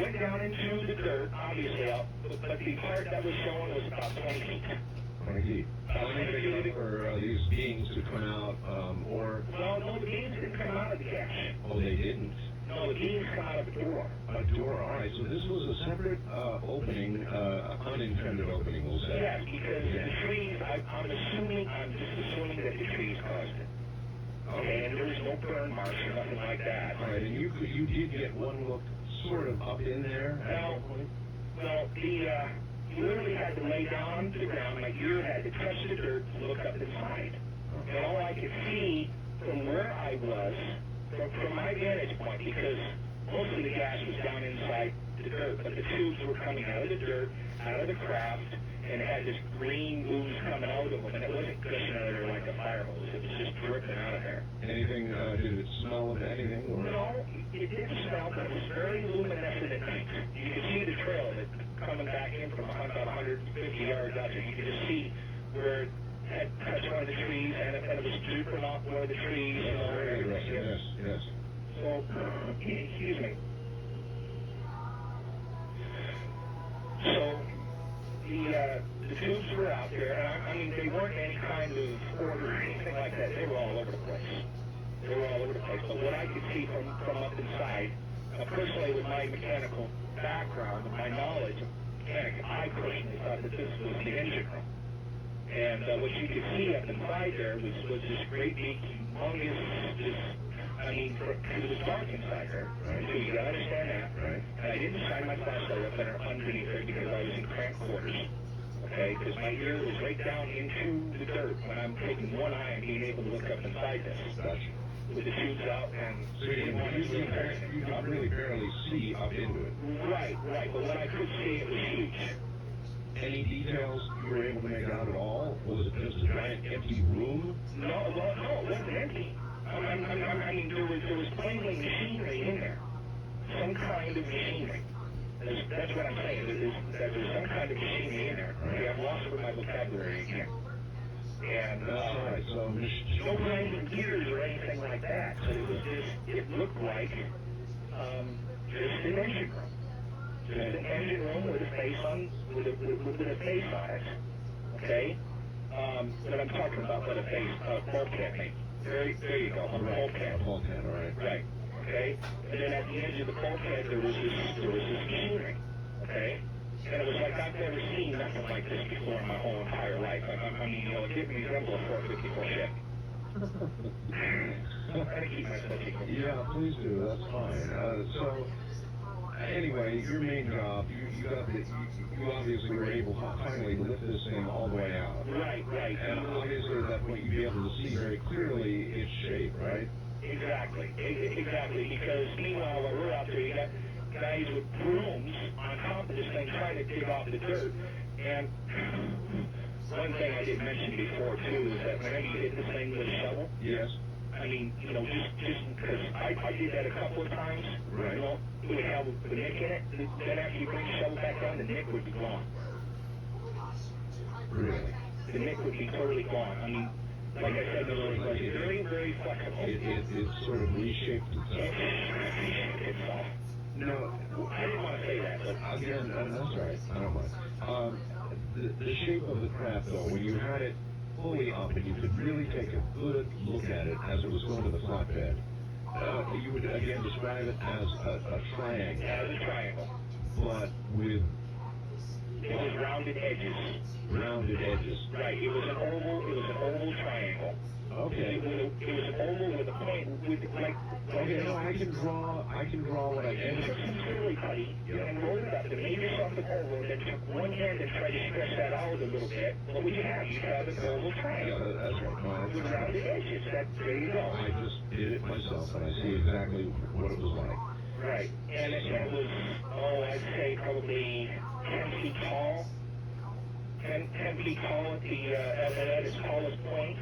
went down into the dirt, obviously, but the part that was showing was about 20 feet. 20 feet. How big enough for these beings to come out, or... Well, no, the beings didn't come out of the cache. Oh, they didn't? No, the beings come out of the door. A door, all right. So this was a separate opening, unintended opening, we'll say. Yes, because the trees, I'm just assuming that the trees caused it. Okay, and there was no burn marks or nothing like that. All right, and you did get one look sort of up in there at one point? Well, you literally had to lay down on the ground, my ear had to touch the dirt to look up inside. And all I could see from where I was, from my vantage point, because most of the gas was down inside the dirt, but the tubes were coming out of the dirt, out of the craft, and had this green ooze coming out of them, and it wasn't gushing out of there like a fire hose. It was just dripping out of there. Anything, did it smell of anything? Or? No, it didn't smell, but it was very luminescent at night. You could see the trail of it coming back in from about 150 yards out there. You could just see where it had touched one of the trees, and it was drooping off one of the trees. Yes. So, excuse me. So, the tubes were out there, and I mean, they weren't any kind of order or anything like that. They were all over the place. But what I could see from up inside, personally with my mechanical background and my knowledge of mechanics, I personally thought that this was the engine room. And what you could see up inside there was this great big, humongous, because it was dark inside there, right? So you gotta understand that. Right. And I didn't shine my flashlight up there underneath there because I was in cramped quarters. Okay, because my ear was right down into the dirt when I'm taking one eye and being able to look up inside this. Gotcha. With the tubes out and... So you could really barely see up into it. Right. But when I could see, it was huge. Any details you were able to make out at all? Was it just a giant empty room? No, it wasn't empty. I mean, there was plainly machinery in there. Some kind of machinery. That's what I'm saying. There's some kind of machinery in there. Right. I've lost my vocabulary again. And that's all right. So no grinding gears or anything like that. So it was just, it looked like just an engine room. Just an engine room with a face on, with a face on it. Okay? What I'm talking about, with a face, bulkhead maybe. There you go, a bulkhead. A bulkhead, all right. Right. Okay? And then at the edge of the bulkhead, there was this machinery. Okay? And it was like I've never seen nothing like this before in my whole entire life. I mean, it didn't resemble a 454 Chevy. I'm trying to keep myself equal. Yeah, please do. That's fine. So, anyway, your main job, you obviously were able to finally lift this thing all the way out. Right. And obviously at that point you'd be able to see very clearly its shape, right? Exactly. Because meanwhile, while we're out there, you got guys with brooms on top of this thing trying to dig off the dirt. And one thing I didn't mention before too is that whenever you hit this thing with a shovel, yes. I mean, just because I did that a couple of times, right. It would have the nick in it. Then after you bring the shovel back down, the nick would be gone. Really? The nick would be totally gone. I mean, like I said, it's very, very flexible. It sort of reshaped itself. It reshaped itself. No, I didn't want to say that, but... Again, that's all right. I don't mind. The shape of the craft, though, when you had it fully up and you could really take a good look at it as it was going to the flatbed, you would again describe it as a triangle. Yeah, as a triangle. But with... It was rounded edges. Rounded edges. Right. It was an oval triangle. Okay. It was an oval with a point, like... Okay, no, I can draw what I can. Sincerely, buddy, and roll it up and made yourself an oval, and then took one hand and tried to stretch that out a little bit. What would you have? You'd have an oval triangle. Yeah, that's right. No, with rounded edges. There you go. I just did it myself, and I see exactly what it was like. Right. And it was, I'd say probably 10 feet tall. 10 feet tall at its tallest point,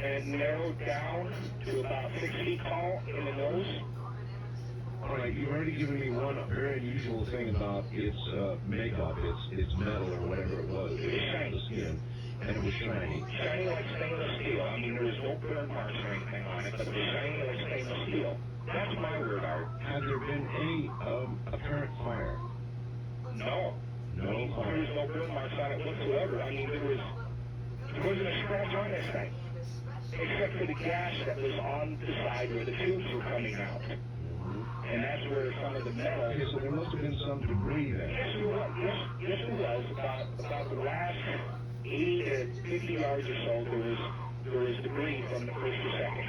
and narrowed down to about 6 feet tall in the nose. All right, you've already given me one very unusual thing about its makeup, its metal or whatever it was. It was shiny. The skin, and it was shiny. Shiny like stainless steel. I mean, there was no burn marks or anything on it, but it was shiny like stainless steel. That's my word, Art. Had there been any apparent fire whatsoever. I mean, there wasn't a scratch on this thing, except for the gas that was on the side where the tubes were coming out. And that's where some of the metal... Okay, so there must have been some debris there. Yes, there was. Yes, there was. About the last 80 to 50 yards or so, there was debris from the first or second